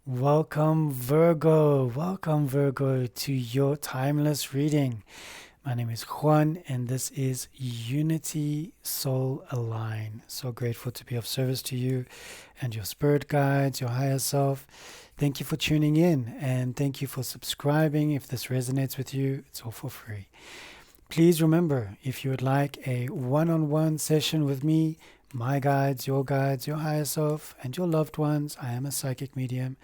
Welcome, Virgo. Welcome, Virgo, to your timeless reading. My name is Juan, and this is Unity Soul Align. So grateful to be of service to you and your spirit guides, your higher self. Thank you for tuning in, and thank you for subscribing. If this resonates with you, it's all for free. Please remember, if you would like a one-on-one session with me, my guides, your higher self, and your loved ones, I am a psychic medium.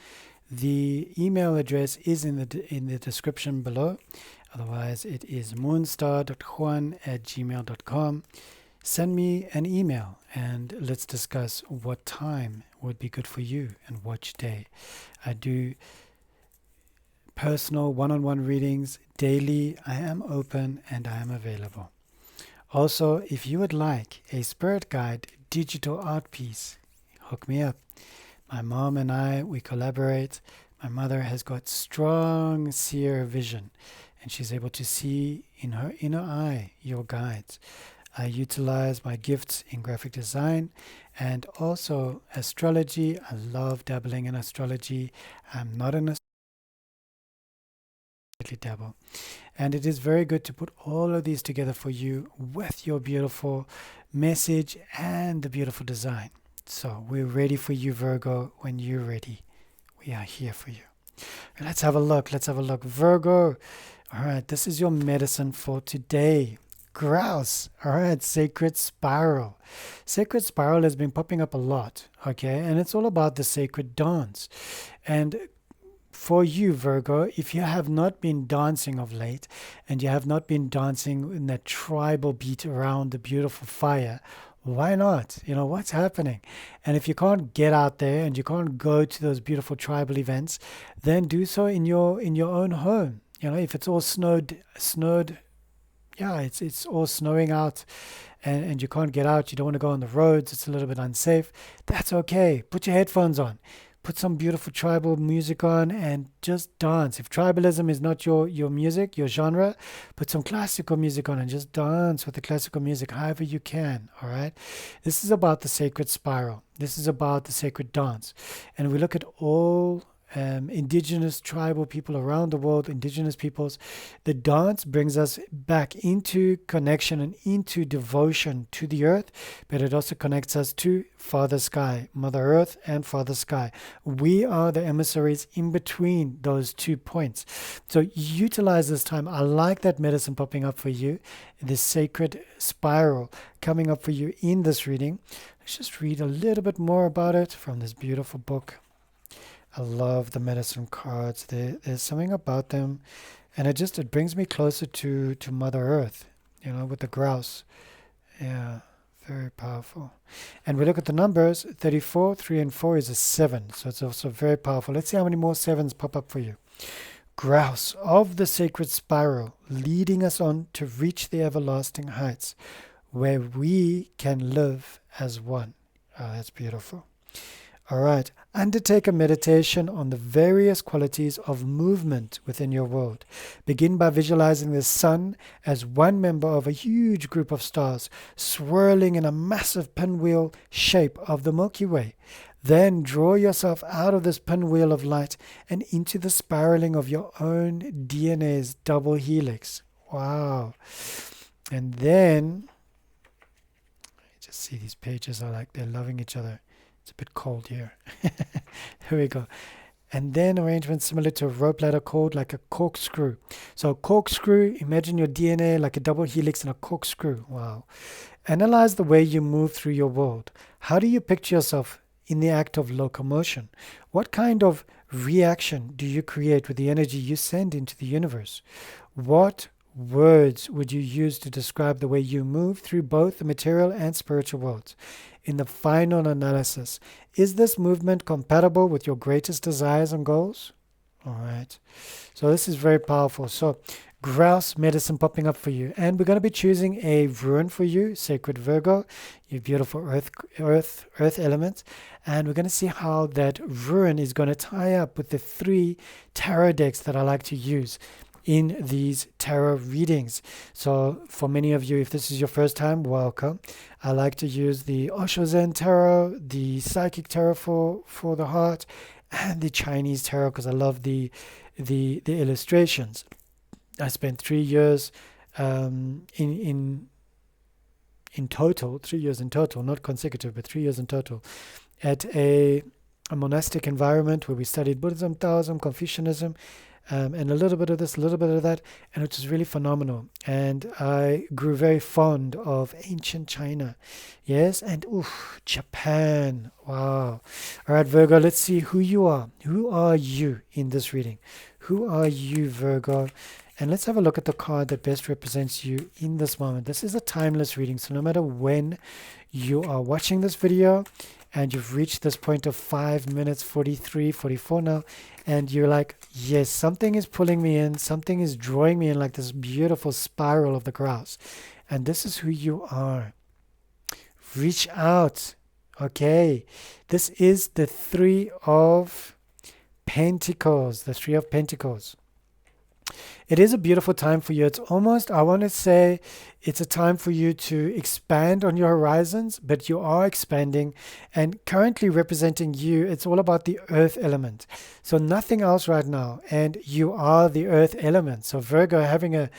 The email address is in the description below. Otherwise, it is moonstar.juan@gmail.com. Send me an email and let's discuss what time would be good for you and which day. I do personal one-on-one readings daily. I am open and I am available. Also, if you would like a spirit guide digital art piece, hook me up. My mom and I, we collaborate. My mother has got strong seer vision, and she's able to see in her inner eye your guides. I utilize my gifts in graphic design and also astrology. I love dabbling in astrology. I'm not an dabble. And it is very good to put all of these together for you with your beautiful message and the beautiful design. So we're ready for you, Virgo. When you're ready, we are here for you. Let's have a look. Virgo. All right, this is your medicine for today. Grouse. All right, sacred spiral. Sacred spiral has been popping up a lot, okay? And it's all about the sacred dance. And for you, Virgo, if you have not been dancing of late and you have not been dancing in that tribal beat around the beautiful fire, why not? What's happening? And if you can't get out there and you can't go to those beautiful tribal events, then do so in your own home. If it's all snowed, yeah, it's all snowing out and you can't get out, you don't want to go on the roads, it's a little bit unsafe, that's okay. Put your headphones on. Put some beautiful tribal music on and just dance. If tribalism is not your music, your genre, put some classical music on and just dance with the classical music however you can, all right? This is about the sacred spiral. This is about the sacred dance. And we look at all indigenous tribal people around the world, indigenous peoples. The dance brings us back into connection and into devotion to the earth, but it also connects us to Father Sky, Mother Earth and Father Sky. We are the emissaries in between those 2 points. So utilize this time. I like that medicine popping up for you, this sacred spiral coming up for you in this reading. Let's just read a little bit more about it from this beautiful book. I love the medicine cards. There's something about them, and it brings me closer to Mother Earth, with the grouse. Yeah, very powerful. And we look at the numbers. 34, 3, and 4 is a 7, so it's also very powerful. Let's see how many more 7s pop up for you. Grouse of the sacred spiral, leading us on to reach the everlasting heights, where we can live as one. Oh, that's beautiful. All right, undertake a meditation on the various qualities of movement within your world. Begin by visualizing the sun as one member of a huge group of stars swirling in a massive pinwheel shape of the Milky Way. Then draw yourself out of this pinwheel of light and into the spiraling of your own DNA's double helix. Wow. And then, just see these pages are like they're loving each other. It's a bit cold here. Here we go. And then arrangement similar to a rope ladder cord, like a corkscrew. So corkscrew, imagine your DNA like a double helix and a corkscrew. Wow. Analyze the way you move through your world. How do you picture yourself in the act of locomotion? What kind of reaction do you create with the energy you send into the universe? What words would you use to describe the way you move through both the material and spiritual worlds? In the final analysis, is this movement compatible with your greatest desires and goals? All right. So this is very powerful. So grouse medicine popping up for you. And we're going to be choosing a rune for you, Sacred Virgo, your beautiful earth element. And we're going to see how that rune is going to tie up with the 3 tarot decks that I like to use in these tarot readings. So for many of you, if this is your first time, welcome. I like to use the Osho Zen Tarot, the Psychic Tarot for the heart, and the Chinese tarot because I love the illustrations. I spent 3 years in total, 3 years in total, not consecutive, but 3 years in total, at a monastic environment where we studied Buddhism, Taoism, Confucianism, and a little bit of this, a little bit of that, and it was really phenomenal. And I grew very fond of ancient China, yes, and Japan. Wow. All right, Virgo, let's see who you are. Who are you in this reading? Who are you, Virgo? And let's have a look at the card that best represents you in this moment. This is a timeless reading, so no matter when you are watching this video and you've reached this point of 5 minutes 43, 44 now, and you're like, yes, something is pulling me in, something is drawing me in, like this beautiful spiral of the grouse. And this is who you are. Reach out. Okay. This is the Three of Pentacles. The Three of Pentacles. It is a beautiful time for you. It's almost, I want to say, it's a time for you to expand on your horizons, but you are expanding. And currently representing you, it's all about the earth element. So nothing else right now. And you are the earth element. So Virgo, having an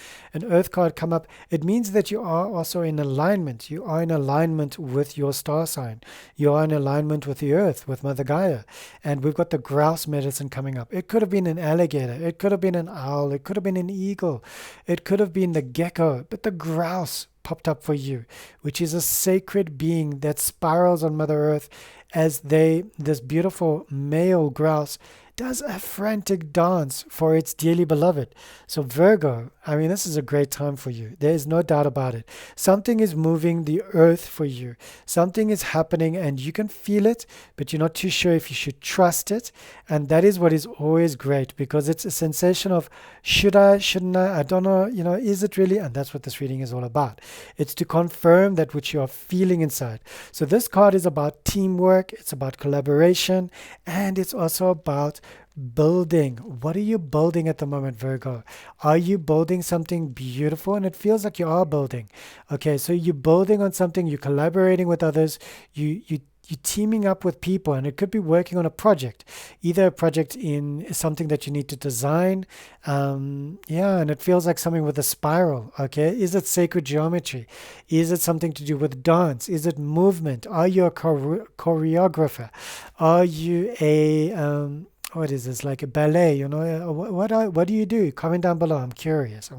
earth card come up, it means that you are also in alignment. You are in alignment with your star sign. You are in alignment with the earth, with Mother Gaia. And we've got the grouse medicine coming up. It could have been an alligator. It could have been an owl. It could have been an eagle. It could have been the gecko. But the grouse popped up for you, which is a sacred being that spirals on Mother Earth as this beautiful male grouse does a frantic dance for its dearly beloved. So Virgo, I mean, this is a great time for you. There is no doubt about it. Something is moving the earth for you. Something is happening and you can feel it, but you're not too sure if you should trust it. And that is what is always great, because it's a sensation of, should I, shouldn't I don't know, is it really? And that's what this reading is all about. It's to confirm that which you are feeling inside. So this card is about teamwork, it's about collaboration, and it's also about building. What are you building at the moment, Virgo? Are you building something beautiful? And it feels like you are building. Okay, so you're building on something, you're collaborating with others, you're teaming up with people, and it could be working on a project, either a project in something that you need to design. And it feels like something with a spiral. Okay, is it sacred geometry? Is it something to do with dance? Is it movement? Are you a choreographer? Are you a what is this, like a ballet? What do you do? Comment down below. I'm curious.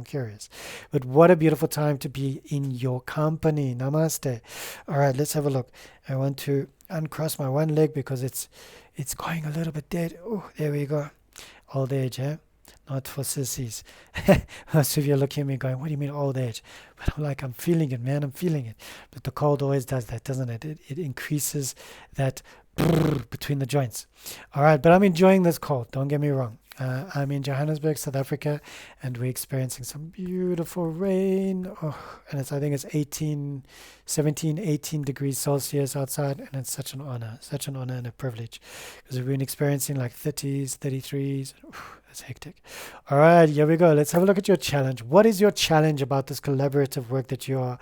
But what a beautiful time to be in your company. Namaste. All right, let's have a look. I want to uncross my one leg because it's going a little bit dead. Oh, there we go. Old age, eh? Not for sissies. Most of you are looking at me going, what do you mean old age? But I'm like, I'm feeling it, man. I'm feeling it. But the cold always does that, doesn't it? It increases that between the joints. All right, but I'm enjoying this cold. Don't get me wrong. I'm in Johannesburg, South Africa, and we're experiencing some beautiful rain. And I think it's 17, 18 degrees Celsius outside, and it's such an honor and a privilege, because we've been experiencing like 30s, 33s. That's hectic. All right, here we go. Let's have a look at your challenge. What is your challenge about this collaborative work that you are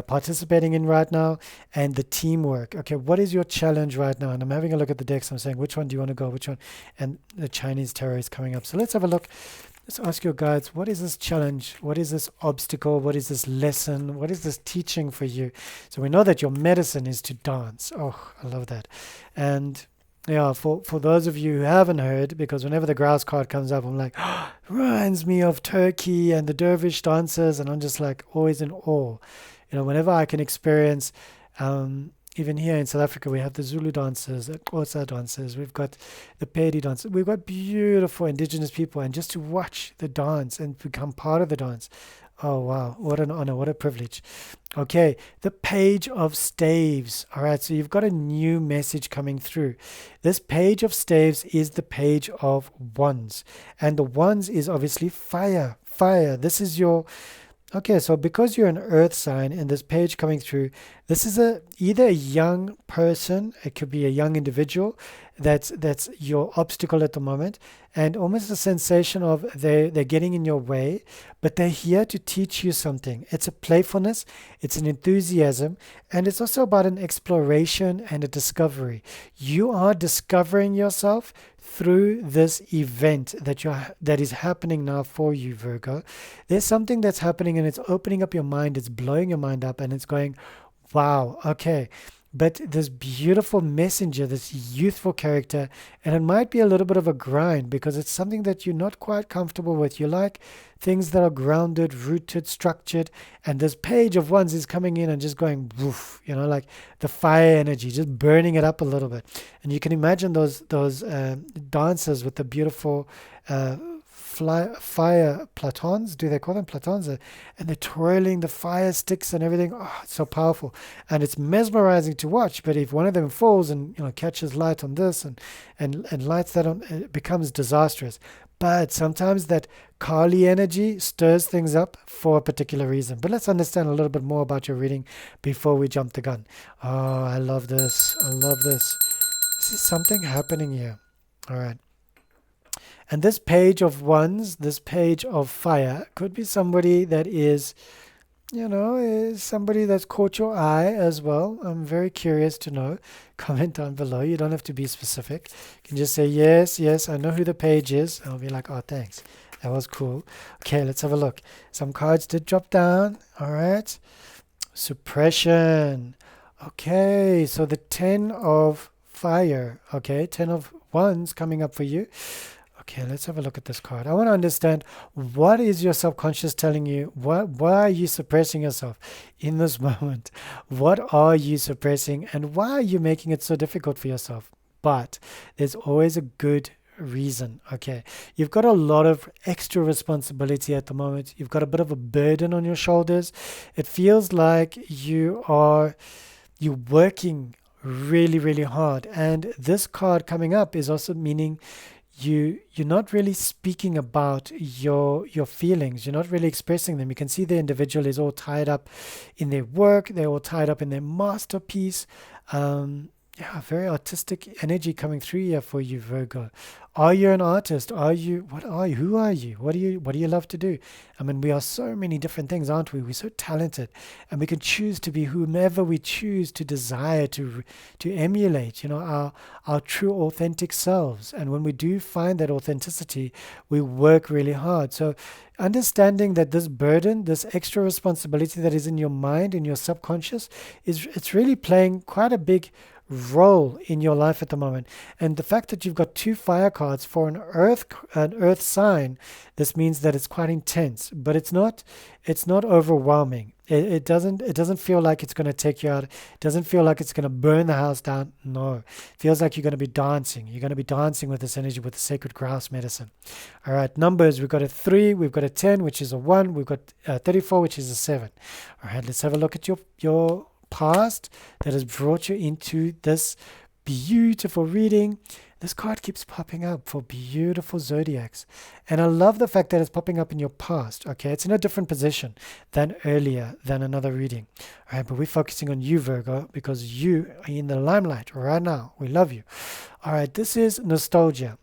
participating in right now, and the teamwork? Okay, what is your challenge right now? And I'm having a look at the decks. I'm saying, which one do you want to go? Which one? And the Chinese tarot is coming up. So let's have a look. Let's ask your guides, what is this challenge? What is this obstacle? What is this lesson? What is this teaching for you? So we know that your medicine is to dance. Oh, I love that. And yeah, for those of you who haven't heard, because whenever the grouse card comes up, I'm like, reminds me of Turkey and the dervish dancers, and I'm just like always in awe. Whenever I can experience, even here in South Africa, we have the Zulu dancers, the Xhosa dancers, we've got the Pedi dancers, we've got beautiful indigenous people, and just to watch the dance and become part of the dance, oh wow, what an honor, what a privilege. Okay, the Page of Staves. All right, so you've got a new message coming through. This Page of Staves is the Page of Wands, and the Wands is obviously fire. This is your... Okay, so because you're an earth sign and this page coming through, This is either a young person, it could be a young individual that's your obstacle at the moment, and almost a sensation of they're getting in your way, but they're here to teach you something. It's a playfulness, it's an enthusiasm, and it's also about an exploration and a discovery. You are discovering yourself through this event that is happening now for you, Virgo. There's something that's happening and it's opening up your mind, it's blowing your mind up, and it's going, wow, okay. But this beautiful messenger, this youthful character, and it might be a little bit of a grind because it's something that you're not quite comfortable with. You like things that are grounded, rooted, structured, and this page of wands is coming in and just going woof, like the fire energy, just burning it up a little bit. And you can imagine those dancers with the beautiful fire platons, do they call them platons? And they're twirling the fire sticks and everything. Oh, it's so powerful, and it's mesmerizing to watch. But if one of them falls and catches light on this and lights that on, it becomes disastrous. But sometimes that Kali energy stirs things up for a particular reason. But let's understand a little bit more about your reading before we jump the gun. Oh, I love this. I love this. This is something happening here. All right. And this page of wands, this page of fire, could be somebody that is somebody that's caught your eye as well. I'm very curious to know. Comment down below. You don't have to be specific. You can just say, yes, I know who the page is. I'll be like, oh, thanks. That was cool. Okay, let's have a look. Some cards did drop down. All right. Suppression. Okay, so the 10 of fire. Okay, 10 of wands coming up for you. Okay, let's have a look at this card. I want to understand, what is your subconscious telling you? Why are you suppressing yourself in this moment? What are you suppressing, and why are you making it so difficult for yourself? But there's always a good reason. Okay, you've got a lot of extra responsibility at the moment. You've got a bit of a burden on your shoulders. It feels like you're working really, really hard. And this card coming up is also meaning you're not really speaking about your feelings. You're not really expressing them. You can see the individual is all tied up in their work. They're all tied up in their masterpiece. Very artistic energy coming through here for you, Virgo. Are you an artist? Who are you? What do you love to do? I mean, we are so many different things, aren't we? We're so talented, and we can choose to be whomever we choose to desire to emulate, our true authentic selves. And when we do find that authenticity, we work really hard. So understanding that this burden, this extra responsibility that is in your mind, in your subconscious, it's really playing quite a big role in your life at the moment. And the fact that you've got 2 fire cards for an earth sign, this means that it's quite intense, but it's not overwhelming. It doesn't feel like it's going to take you out. It doesn't feel like it's going to burn the house down. No, it feels like you're going to be dancing. You're going to be dancing with this energy, with the sacred grouse medicine. All right, numbers. We've got a 3, we've got a 10, which is a 1, we've got 34, which is a 7. All right, let's have a look at your past that has brought you into this beautiful reading. This card keeps popping up for beautiful zodiacs, and I love the fact that it's popping up in your past. Okay, it's in a different position than earlier, than another reading. All right, but we're focusing on you, Virgo, because you are in the limelight right now. We love you. All right, this is nostalgia.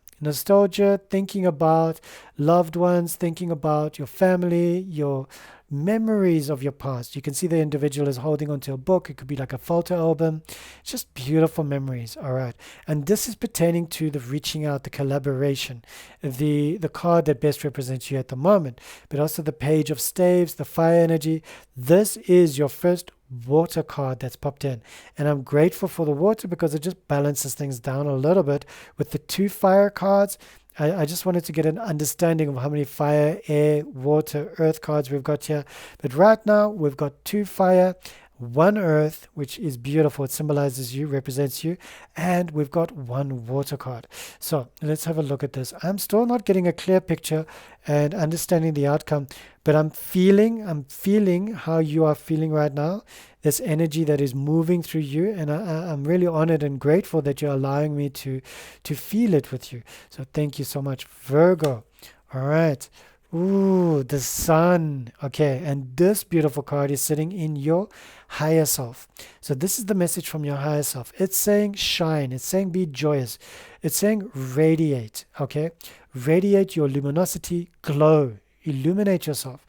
Thinking about loved ones, thinking about your family, your memories of your past. You can see the individual is holding onto a book. It could be like a photo album. It's just beautiful memories. All right. And this is pertaining to the reaching out, the collaboration, the card that best represents you at the moment, but also the page of staves, the fire energy. This is your first water card that's popped in, and I'm grateful for the water because it just balances things down a little bit. With the 2 fire cards, I just wanted to get an understanding of how many fire, air, water, earth cards we've got here. But right now we've got 2 fire, 1 earth, which is beautiful. It symbolizes you, represents you. And we've got 1 water card. So let's have a look at this. I'm still not getting a clear picture and understanding the outcome, but I'm feeling how you are feeling right now. This energy that is moving through you, and I'm really honored and grateful that you're allowing me to feel it with you. So thank you so much, Virgo. All right. Ooh, the sun. Okay, and this beautiful card is sitting in your higher self. So this is the message from your higher self. It's saying shine. It's saying be joyous. It's saying radiate. Okay, radiate your luminosity, glow, illuminate yourself.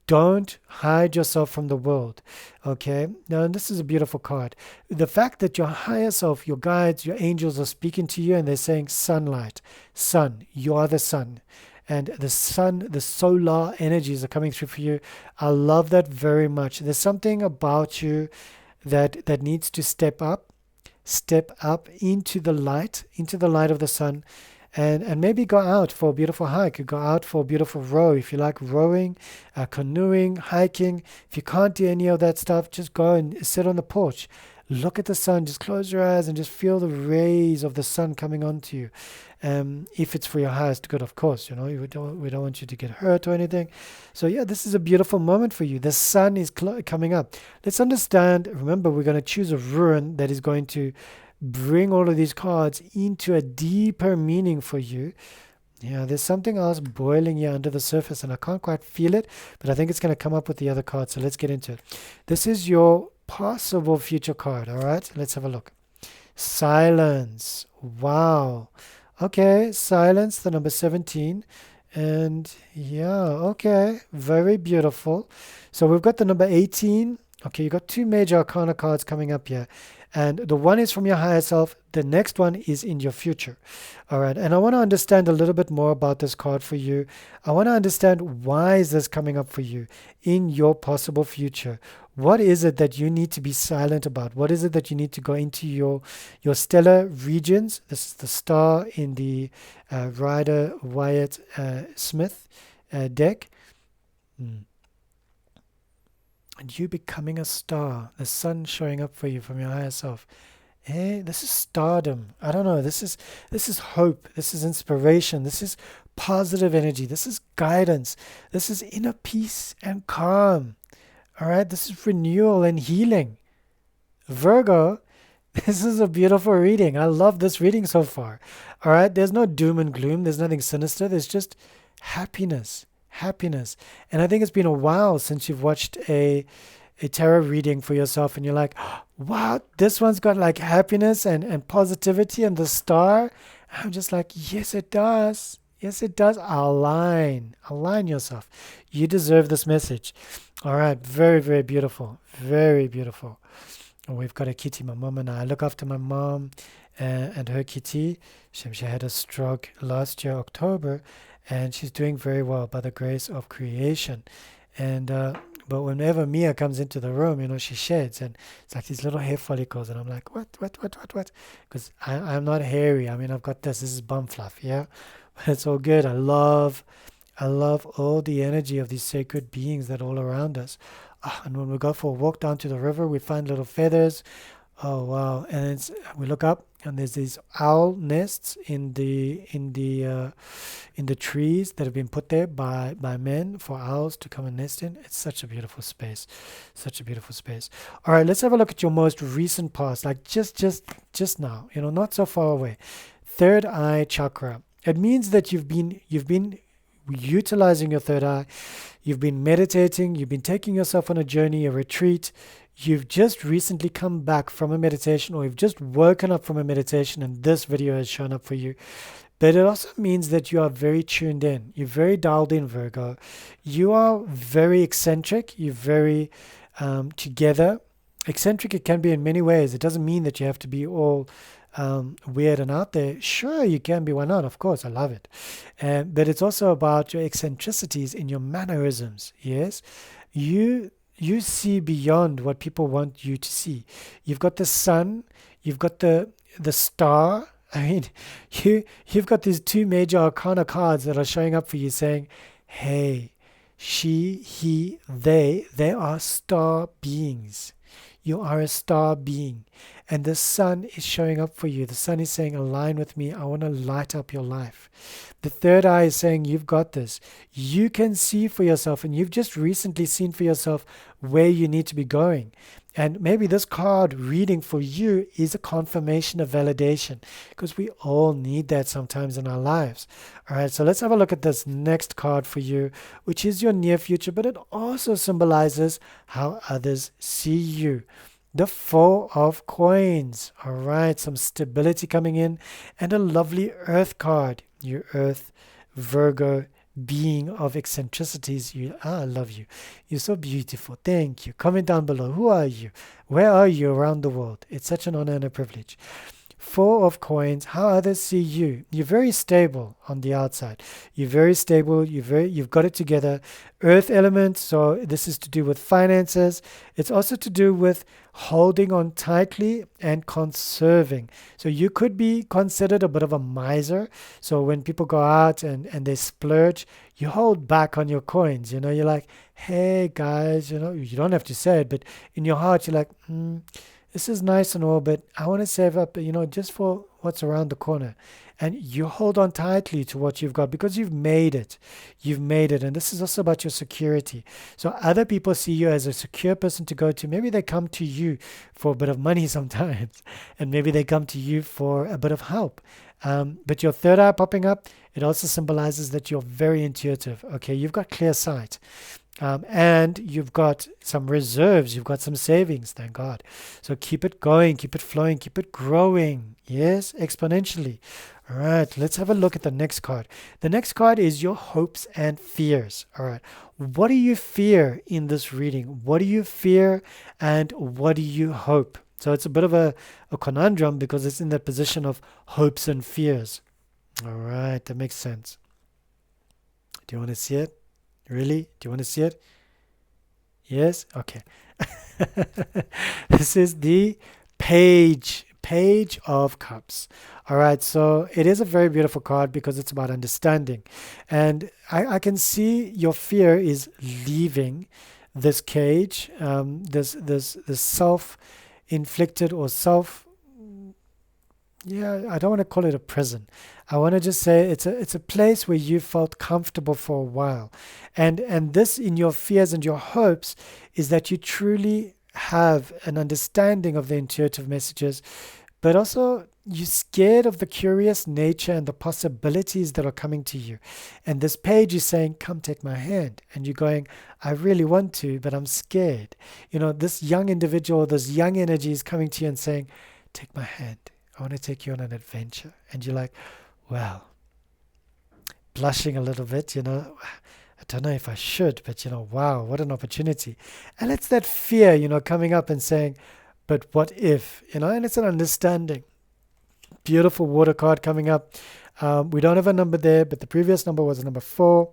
Don't hide yourself from the world. Okay, now this is a beautiful card. The fact that your higher self, your guides, your angels are speaking to you and they're saying sunlight, sun, you are the sun, and the sun, the solar energies are coming through for you. I love that very much. There's something about you that needs to step up into the light of the sun, and maybe go out for a beautiful hike. You go out for a beautiful row if you like rowing, canoeing, hiking. If you can't do any of that stuff, just go and sit on the porch. Look at the sun. Just close your eyes and just feel the rays of the sun coming onto you. If it's for your highest good, of course, we don't want you to get hurt or anything. So yeah, this is a beautiful moment for you. The sun is coming up. Let's understand. Remember, we're going to choose a rune that is going to bring all of these cards into a deeper meaning for you. Yeah, there's something else boiling here under the surface, and I can't quite feel it, but I think it's going to come up with the other cards. So let's get into it. This is your possible future card. All right, let's have a look. Silence. Wow. Okay, silence, the number 17. And yeah, okay, very beautiful. So we've got the number 18. Okay, you've got two major arcana cards coming up here. And the one is from your higher self. The next one is in your future. All right. And I want to understand a little bit more about this card for you. I want to understand why is this coming up for you in your possible future. What is it that you need to be silent about? What is it that you need to go into your stellar regions? This is the star in the Rider Wyatt Smith deck. And you becoming a star, the sun showing up for you from your higher self. Hey, this is stardom. I don't know. This is hope. This is inspiration. This is positive energy. This is guidance. This is inner peace and calm. All right. This is renewal and healing. Virgo, this is a beautiful reading. I love this reading so far. All right. There's no doom and gloom. There's nothing sinister. There's just happiness. Happiness. And I think it's been a while since you've watched a tarot reading for yourself and you're like, wow, this one's got like happiness and positivity and the star. I'm just like, yes, it does. Yes, it does. Align yourself. You deserve this message. All right. Very, very beautiful. Very beautiful. And we've got a kitty, my mom and I look after my mom and her kitty. She had a stroke last year, October, and she's doing very well by the grace of creation. And but whenever Mia comes into the room, she sheds, and it's like these little hair follicles, and I'm like, what? Because I'm not hairy. I mean, I've got this. This is bum fluff, yeah. But it's all good. I love all the energy of these sacred beings that are all around us. And when we go for a walk down to the river, we find little feathers. Oh wow! And we look up, and there's these owl nests in the trees that have been put there by men for owls to come and nest in. It's such a beautiful space, such a beautiful space. All right, let's have a look at your most recent past, like just now. Not so far away. Third eye chakra. It means that you've been utilizing your third eye. You've been meditating. You've been taking yourself on a journey, a retreat. You've just recently come back from a meditation, or you've just woken up from a meditation and this video has shown up for you. But it also means that you are very tuned in. You're very dialed in, Virgo. You are very eccentric. You're very together. Eccentric, it can be in many ways. It doesn't mean that you have to be all weird and out there. Sure, you can be. Why not? Of course, I love it. But it's also about your eccentricities in your mannerisms. Yes, you see beyond what people want you to see. You've got the sun, you've got the star. I mean, you've got these two major arcana cards that are showing up for you saying, hey, she, he, they are star beings. You are a star being. And the sun is showing up for you. The sun is saying, align with me. I want to light up your life. The third eye is saying, you've got this. You can see for yourself, and you've just recently seen for yourself where you need to be going. And maybe this card reading for you is a confirmation of validation, because we all need that sometimes in our lives. All right, so let's have a look at this next card for you, which is your near future, but it also symbolizes how others see you. The Four of Coins. All right, some stability coming in, and a lovely Earth card. You Earth, Virgo, being of eccentricities. I love you. You're so beautiful. Thank you. Comment down below. Who are you? Where are you around the world? It's such an honor and a privilege. Four of Coins, how others see you. You're very stable on the outside. You're very stable. You've got it together. Earth element, so this is to do with finances. It's also to do with holding on tightly and conserving. So you could be considered a bit of a miser. So when people go out and they splurge, you hold back on your coins. You're like, hey guys, you don't have to say it, but in your heart, you're like, this is nice and all, but I want to save up, just for what's around the corner. And you hold on tightly to what you've got because you've made it. You've made it. And this is also about your security. So other people see you as a secure person to go to. Maybe they come to you for a bit of money sometimes. And maybe they come to you for a bit of help. But your third eye popping up, it also symbolizes that you're very intuitive. Okay, you've got clear sight. And you've got some reserves, you've got some savings, thank God. So keep it going, keep it flowing, keep it growing. Yes, exponentially. All right, let's have a look at the next card. The next card is your hopes and fears. All right, what do you fear in this reading? What do you fear and what do you hope? So it's a bit of a conundrum because it's in the position of hopes and fears. All right, that makes sense. Do you want to see it? Really? Do you want to see it? Yes? Okay. This is the Page of Cups. All right, so it is a very beautiful card because it's about understanding. And I can see your fear is leaving this cage, this self-inflicted or I don't want to call it a prison. I want to just say it's a place where you felt comfortable for a while. And this in your fears and your hopes is that you truly have an understanding of the intuitive messages, but also you're scared of the curious nature and the possibilities that are coming to you. And this page is saying, come take my hand. And you're going, I really want to, but I'm scared. This young individual, this young energy is coming to you and saying, take my hand. I want to take you on an adventure. And you're like, well, blushing a little bit, I don't know if I should, but wow, what an opportunity. And it's that fear, coming up and saying, but what if, and it's an understanding. Beautiful water card coming up. We don't have a number there, but the previous number was a number 4.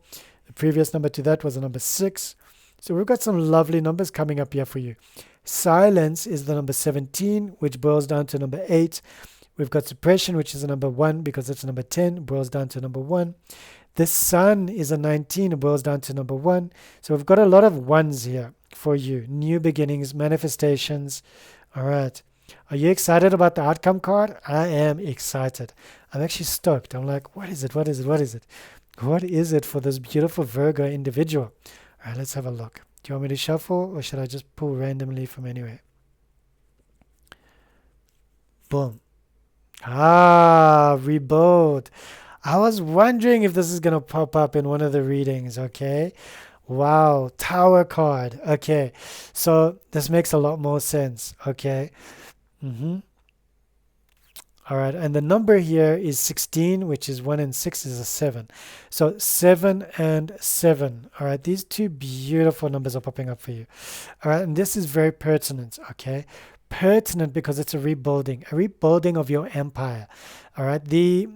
The previous number to that was a number 6. So we've got some lovely numbers coming up here for you. Silence is the number 17, which boils down to number 8. We've got suppression, which is a number 1 because it's a number 10, boils down to number 1. The sun is a 19, it boils down to number 1. So we've got a lot of ones here for you. New beginnings, manifestations. All right. Are you excited about the outcome card? I am excited. I'm actually stoked. I'm like, what is it? What is it? What is it? What is it for this beautiful Virgo individual? All right, let's have a look. Do you want me to shuffle or should I just pull randomly from anywhere? Boom. Rebuild. I was wondering if this is going to pop up in one of the readings, okay? Wow, Tower card. Okay, so this makes a lot more sense, okay? All right, and the number here is 16, which is 1 and 6 is a 7. So 7 and 7. All right, these two beautiful numbers are popping up for you. All right, and this is very pertinent, okay? Pertinent because it's a rebuilding of your empire. All right, the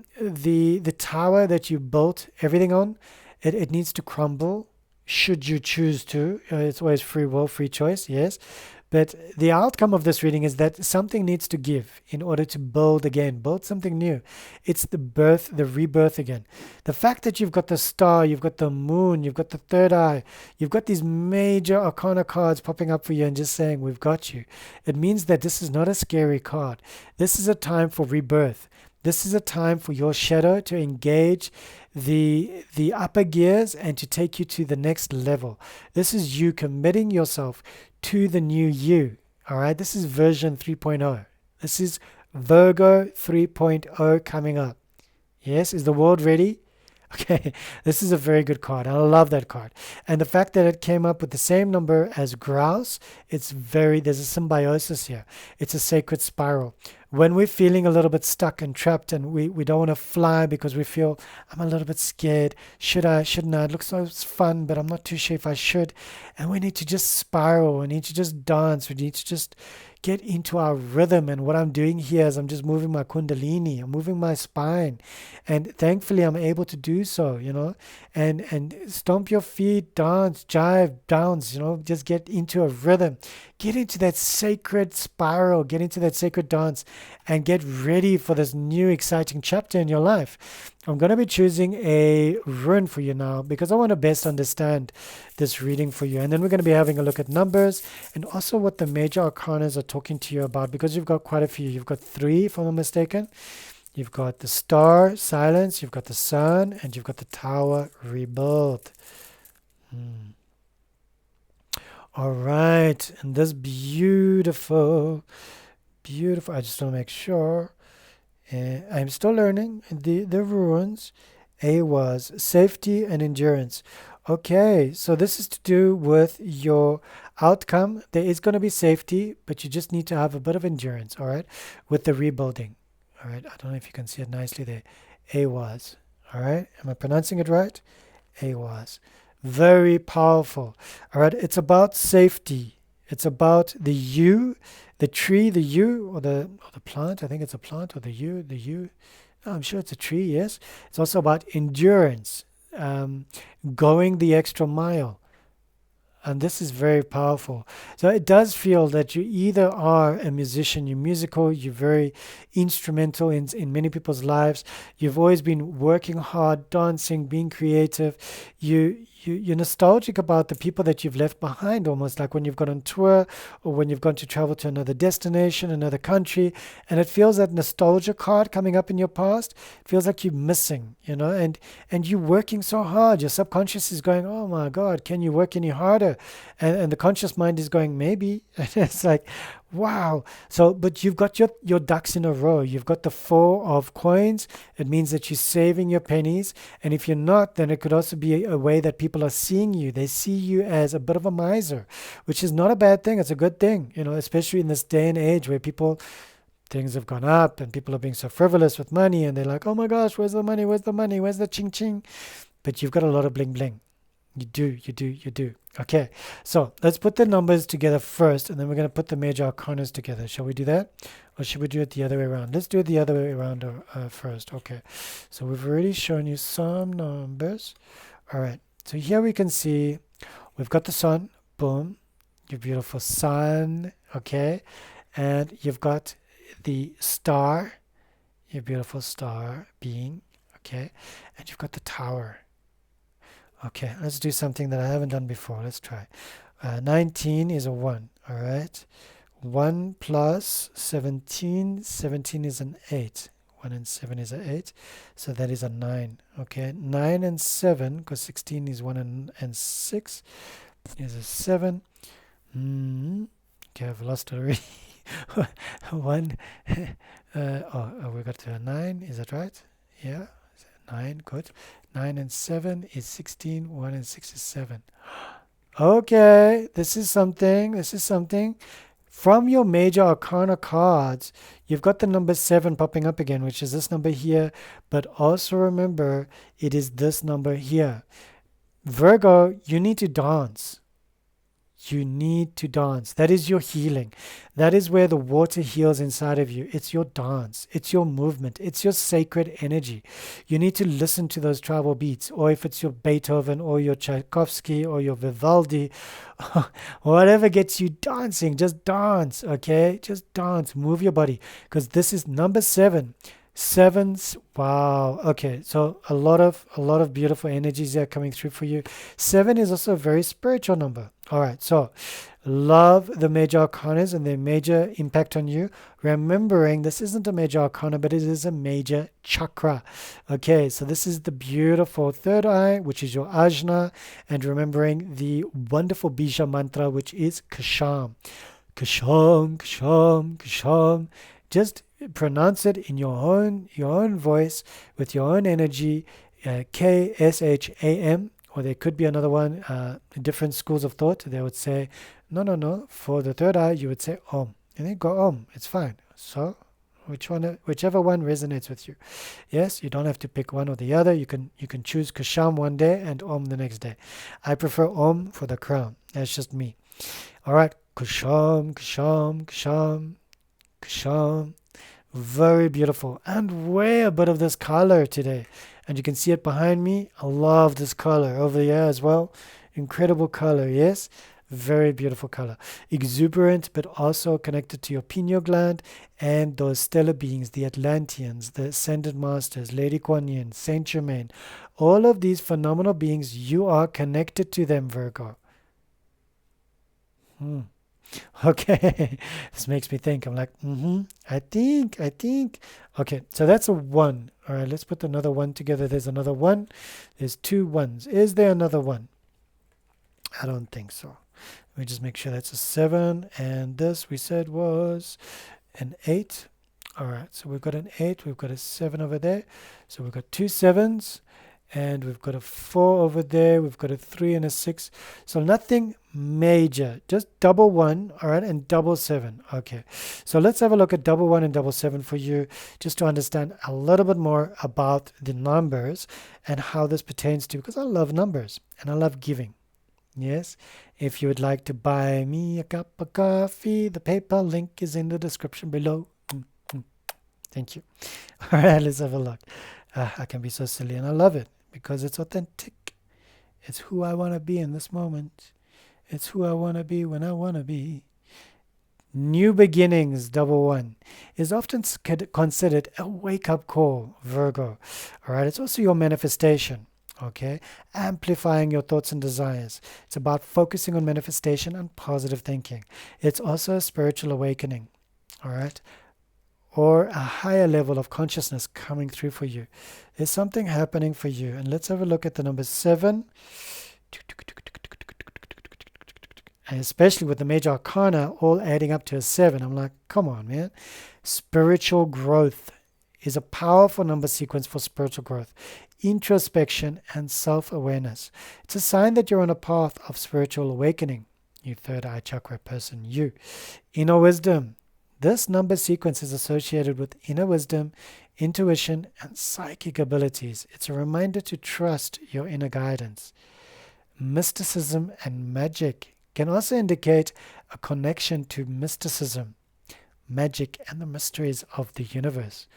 tower that you built everything on, it needs to crumble should you choose to. It's always free will, free choice, yes. But the outcome of this reading is that something needs to give in order to build again, build something new. It's the rebirth again. The fact that you've got the star, you've got the moon, you've got the third eye, you've got these major arcana cards popping up for you and just saying, we've got you. It means that this is not a scary card. This is a time for rebirth. This is a time for your shadow to engage the upper gears and to take you to the next level. This is you committing yourself to the new you. All right, this is version 3.0. This is Virgo 3.0 coming up. Yes, is the world ready? Okay, this is a very good card. I love that card. And the fact that it came up with the same number as grouse, there's a symbiosis here. It's a sacred spiral. When we're feeling a little bit stuck and trapped and we don't want to fly because we feel, I'm a little bit scared. Should I, shouldn't I? It looks like it's fun, but I'm not too sure if I should. And we need to just spiral. We need to just dance. We need to just get into our rhythm. And what I'm doing here is I'm just moving my kundalini. I'm moving my spine. And thankfully I'm able to do so, and stomp your feet, dance, jive, dance, just get into a rhythm. Get into that sacred spiral, get into that sacred dance, and get ready for this new exciting chapter in your life. I'm going to be choosing a rune for you now because I want to best understand this reading for you. And then we're going to be having a look at numbers and also what the major arcanas are talking to you about, because you've got quite a few. You've got 3, if I'm not mistaken. You've got the star, silence, you've got the sun, and you've got the tower, rebuild. All right, and this beautiful, I just want to make sure. I'm still learning the runes. A was safety and endurance. Okay, so this is to do with your outcome. There is going to be safety, but you just need to have a bit of endurance, all right, with the rebuilding. All right, I don't know if you can see it nicely there. A was. All right, am I pronouncing it right? A was. Very powerful. All right, it's about safety. It's about the you, the tree, the you, or the plant. I think it's a plant, or the you. Oh, I'm sure it's a tree, yes. It's also about endurance, going the extra mile. And this is very powerful. So it does feel that you either are a musician, you're musical, you're very instrumental in many people's lives. You've always been working hard, dancing, being creative. You're nostalgic about the people that you've left behind, almost like when you've gone on tour or when you've gone to travel to another destination, another country, and it feels that nostalgia card coming up in your past. It feels like you're missing, and you're working so hard. Your subconscious is going, oh my God, can you work any harder? And the conscious mind is going, maybe. And it's like, wow. So, but you've got your ducks in a row. You've got the 4 of coins. It means that you're saving your pennies. And if you're not, then it could also be a way that people are seeing you. They see you as a bit of a miser, which is not a bad thing. It's a good thing, especially in this day and age where things have gone up and people are being so frivolous with money and they're like, oh my gosh, where's the money? Where's the money? Where's the ching ching? But you've got a lot of bling bling. You do. Okay, so let's put the numbers together first, and then we're going to put the major arcanas together. Shall we do that? Or should we do it the other way around? Let's do it the other way around first. Okay, so we've already shown you some numbers. All right, so here we can see we've got the sun. Boom. Your beautiful sun. Okay, and you've got the star. Your beautiful star being. Okay, and you've got the tower. Okay, let's do something that I haven't done before. Let's try. 19 is a 1, all right? 1 plus 17, 17 is an 8. 1 and 7 is an 8, so that is a 9. Okay, 9 and 7, because 16 is 1 and 6, is a 7. Okay, I've lost it already. 1, we got to a 9, is that right? Yeah, 9, good. 9 and 7 is 16. 1 and 6 is 7. Okay, this is something. From your major arcana cards, you've got the number 7 popping up again, which is this number here. But also remember, it is this number here. Virgo, you need to dance. You need to dance. That is your healing. That is where the water heals inside of you. It's your dance. It's your movement. It's your sacred energy. You need to listen to those tribal beats, or if it's your Beethoven or your Tchaikovsky or your Vivaldi, whatever gets you dancing, just dance, okay? Just dance. Move your body, because this is number 7. 7s, wow. Okay, so a lot of beautiful energies there coming through for you. 7 is also a very spiritual number. All right, so love the major arcanas and their major impact on you. Remembering this isn't a major arcana, but it is a major chakra. Okay, so this is the beautiful third eye, which is your ajna, and remembering the wonderful bija mantra, which is kasham. Kshom, kshom, kshom. Just pronounce it in your own voice with your own energy. KSHAM, or there could be another one. Different schools of thought, they would say, no. For the third eye, you would say Om, and then go Om. It's fine. So, whichever one resonates with you. Yes, you don't have to pick one or the other. You can choose Ksham one day and Om the next day. I prefer Om for the crown. That's just me. All right, Ksham, ksham, ksham, ksham. Very beautiful, and way a bit of this color today, and you can see it behind me. I love this color over here as well. Incredible color. Yes, very beautiful color, exuberant, but also connected to your pineal gland and those stellar beings, the Atlanteans, the ascended masters, Lady Kuan Yin, Saint Germain. All of these phenomenal beings, you are connected to them, Virgo. Okay, this makes me think. I'm like, I think. Okay, so that's a 1. All right, let's put another 1 together. There's another 1. There's 2 1s. Is there another 1? I don't think so. Let me just make sure that's a 7. And this we said was an 8. All right, so we've got an 8. We've got a 7 over there. So we've got 2 7s. And we've got a 4 over there. We've got a 3 and a 6. So nothing major, just double 1, all right, and double 7. Okay, so let's have a look at double 1 and double 7 for you, just to understand a little bit more about the numbers and how this pertains to, because I love numbers and I love giving. Yes, if you would like to buy me a cup of coffee, the PayPal link is in the description below. Thank you. All right, let's have a look. I can be so silly, and I love it because it's authentic. It's who I want to be in this moment. It's who I want to be when I want to be. New beginnings, double 1, is often considered a wake-up call, Virgo. All right, it's also your manifestation, okay? Amplifying your thoughts and desires. It's about focusing on manifestation and positive thinking. It's also a spiritual awakening, all right? Or a higher level of consciousness coming through for you. There's something happening for you. And let's have a look at the number 7. And especially with the major arcana all adding up to a 7. I'm like, come on, man. Spiritual growth is a powerful number sequence for spiritual growth, introspection, and self-awareness. It's a sign that you're on a path of spiritual awakening. You third eye chakra person, you. Inner wisdom. This number sequence is associated with inner wisdom, intuition, and psychic abilities. It's a reminder to trust your inner guidance. Mysticism and magic can also indicate a connection to mysticism, magic, and the mysteries of the universe.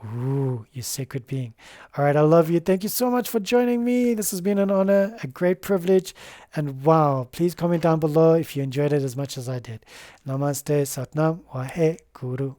Ooh, you sacred being. All right, I love you. Thank you so much for joining me. This has been an honor, a great privilege. And wow, please comment down below if you enjoyed it as much as I did. Namaste, Satnam, Wahe, Guru.